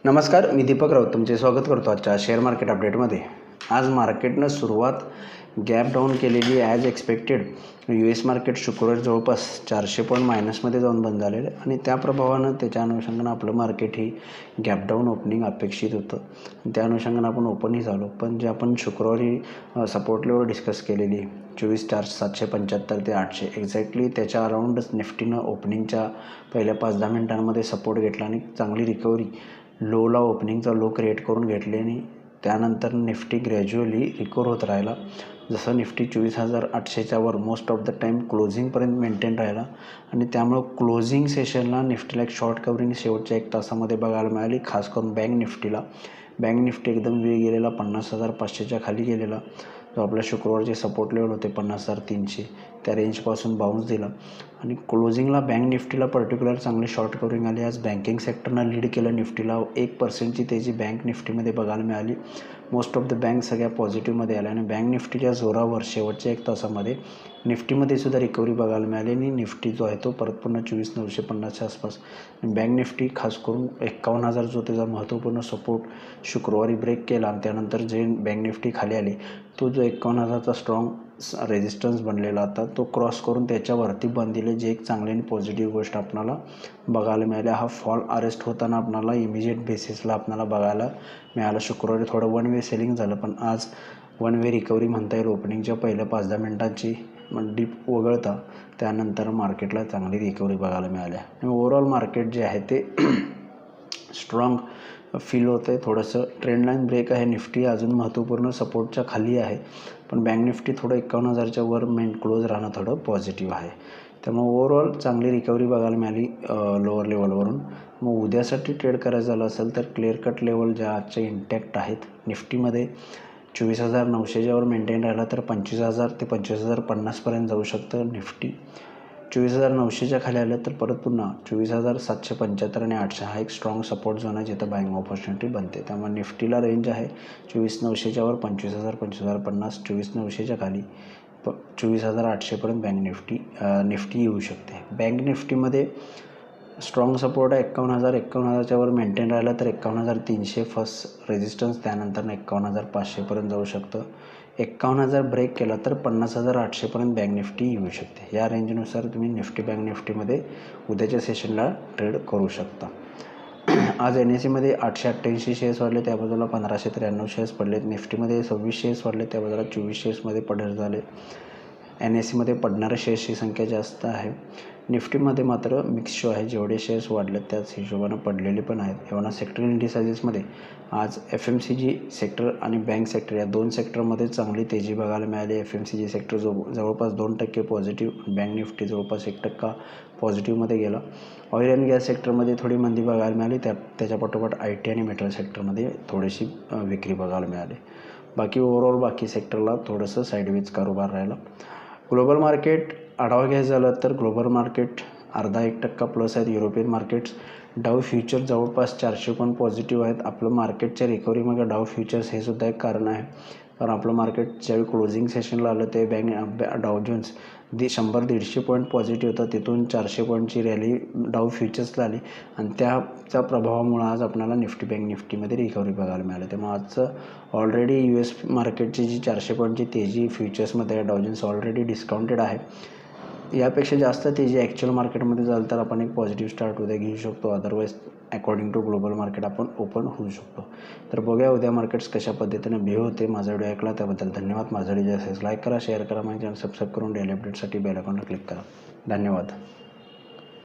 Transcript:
नमस्कार, मी दीपक राऊत तुमचे स्वागत करतो आजच्या शेअर मार्केट अपडेटमध्ये. आज मार्केटनं सुरुवात गॅप डाऊन केलेली ॲज एक्सपेक्टेड. US मार्केट शुक्रवार जवळपास 400 पॉईंट मायनसमध्ये जाऊन बंद झालेलं आणि त्या प्रभावानं त्याच्या अनुषंगानं आपलं मार्केट ही गॅप डाऊन ओपनिंग अपेक्षित होतं. त्या अनुषंगानं आपण ओपनही झालो, पण जे आपण शुक्रवारी सपोर्ट लेवल डिस्कस केलेली 24,775 ते 800 एक्झॅक्टली त्याच्या अराऊंडच निफ्टीनं ओपनिंगच्या पहिल्या 5-10 मिनिटांमध्ये सपोर्ट घेतला आणि चांगली रिकव्हरी लोला ओपनिंगचा लो क्रिएट करून घेतले आणि त्यानंतर निफ्टी ग्रॅज्युअली रिकवर होत राहिला. जसं निफ्टी 24,800च्या वर मोस्ट ऑफ द टाईम क्लोजिंगपर्यंत मेंटेन राहिला आणि त्यामुळं क्लोजिंग सेशनला निफ्टीला एक शॉर्ट कवरिंग शेवटच्या 1 तासामध्ये बघायला मिळाली. खास करून बँक निफ्टी एकदम वेळ गेलेला 50,500च्या खाली गेलेला. जो आपल्या शुक्रवारचे सपोर्ट लेवल होते 50,300 त्या रेंजपासून बाउन्स दिला आणि क्लोजिंगला बँक निफ्टीला पर्टिक्युलर चांगली शॉर्ट कवरिंग आली. आज बँकिंग सेक्टरनं लीड केलं. निफ्टीला 1% तेजी बँक निफ्टीमध्ये बघायला मिळाली. मोस्ट ऑफ द बँक सगळ्या पॉझिटिव्हमध्ये आल्या आणि बँक निफ्टीच्या जोरावर शेवटच्या 1 तासामध्ये निफ्टीमध्ये सुद्धा रिकव्हरी बघायला मिळाली आणि निफ्टी जो आहे तो परत पुन्हा 24,950च्या आसपास. बँक निफ्टी खास करून 51,000 जो त्याचा महत्त्वपूर्ण सपोर्ट शुक्रवारी ब्रेक केला आणि त्यानंतर जे बँक निफ्टी खाली आली तो जो 51,000चा स्ट्रॉंग रेजिस्टन्स बनलेला होता तो क्रॉस करून त्याच्यावरती बंद दिले, जे एक चांगली आणि पॉझिटिव्ह गोष्ट आपल्याला बघायला मिळाली. हा फॉल अरेस्ट होताना आपल्याला इमिजिएट बेसिसला आपल्याला बघायला मिळालं. शुक्रवारी थोडं वन वे सेलिंग झालं, पण आज वन वे रिकव्हरी म्हणता येईल. ओपनिंगच्या पहिल्या 5-10 मिनिटांची डीप वगळता त्यानंतर मार्केटला चांगली रिकव्हरी बघायला मिळाली आणि ओव्हरऑल मार्केट जे आहे ते स्ट्रॉंग फील होतं आहे. थोडंसं ट्रेंड लाईन ब्रेक आहे. निफ्टी अजून महत्त्वपूर्ण सपोर्टच्या खाली आहे, पण बँक निफ्टी थोडं 51,000च्या वर क्लोज राहणं थोडं पॉझिटिव्ह आहे. त्यामुळे ओव्हरऑल चांगली रिकव्हरी बघायला मिळाली लोअर लेवलवरून. मग उद्यासाठी ट्रेड करायचं झालं असेल तर क्लिअर कट लेवल ज्या आजच्या इंटॅक्ट आहेत. निफ्टीमध्ये 24,900च्या वर मेंटेन राहिला तर 25,000 ते 25,050पर्यंत जाऊ शकतं. निफ्टी 24,900च्या खाली आलं तर परत पुन्हा 24,775 आणि 800 हा एक स्ट्रॉंग सपोर्ट झोन आहे जिथं बाईंग ऑपॉर्च्युनिटी बनते. त्यामुळे निफ्टीला रेंज आहे 24,900च्या वर 25,000 25,050, 24,900च्या खाली 24,800पर्यंत बँक निफ्टी येऊ शकते. बँक निफ्टीमध्ये स्ट्रॉंग सपोर्ट आहे 51,000. 51,000च्या वर मेंटेन राहिला तर 51,300 फर्स्ट रेजिस्टन्स, त्यानंतर 51,500पर्यंत जाऊ शकतं. 51,000 ब्रेक केला तर 50,800पर्यंत बँक निफ्टी येऊ शकते. या रेंजनुसार तुम्ही बँक निफ्टीमध्ये उद्याच्या सेशनला ट्रेड करू शकता. आज NSEमध्ये 888 शेअर्स वाढले, त्या बाजूला 1,593 शेअर्स पडलेत. निफ्टीमध्ये 26 शेअर्स वाढले, त्या बाजूला 24 शेअर्समध्ये पडझड झाले. NSEमध्ये पडणाऱ्या शेअर्सची संख्या जास्त आहे. निफ्टीमध्ये मात्र मिक्स शो आहे. जेवढे शेअर्स वाढलेत त्याच हिशोबानं पडलेले पण आहेत. एवढा सेक्टरल इंडिसायजेसमध्ये आज FMCG सेक्टर आणि बँक सेक्टर या 2 सेक्टरमध्ये चांगली तेजी बघायला मिळाली. FMCG सेक्टर जवळपास 2% पॉझिटिव्ह, बँक निफ्टी जवळपास 1% पॉझिटिव्हमध्ये गेला. ऑइल अँड गॅस सेक्टरमध्ये थोडी मंदी बघायला मिळाली. त्याच्या पाठोपाठ IT आणि मेटल सेक्टरमध्ये थोडीशी विक्री बघायला मिळाली. बाकी ओव्हरऑल बाकी सेक्टरला थोडंसं साईडवेज कारोबार राहिला. ग्लोबल मार्केट आढावा घ्यायचं झालं तर ग्लोबल मार्केट 0.5% प्लस आहेत. युरोपियन मार्केट्स डाव फ्युचर जवळपास 400 पॉईंट पॉझिटिव्ह आहेत. आपलं मार्केटच्या रिकव्हरीमागे डाव फ्युचर्स हे सुद्धा एक कारण आहे, कारण आपलं मार्केट ज्यावेळी क्लोजिंग सेशनला आलं ते डाव जोन्स 100-150 पॉईंट पॉझिटिव्ह होता. तिथून 400 पॉईंटची रॅली डाव फ्युचर्सला आली आणि त्याच्या प्रभावामुळं आज आपल्याला बँक निफ्टीमध्ये रिकव्हरी बघायला मिळाली. त्यामुळे आजचं ऑलरेडी US मार्केटची जी 400 पॉईंटची तेजी फ्युचर्समध्ये डाव जोन्स ऑलरेडी डिस्काउंटेड आहे. यापेक्षा जास्त तेजी ॲक्च्युअल मार्केटमध्ये झालं तर आपण एक पॉझिटिव्ह स्टार्ट उद्या घेऊ शकतो. Otherwise according to global market आपण ओपन होऊ शकतो. तर बघूया उद्या मार्केट्स कशा पद्धतीने बिहेव होते. माझा व्हिडिओ ऐकला त्याबद्दल धन्यवाद. माझा व्हिडिओ असेल लाईक करा, शेअर करा, माझ्या चॅनल सबस्क्राईब करून डेली अपडेटसाठी बेल आयकॉनला क्लिक करा. धन्यवाद.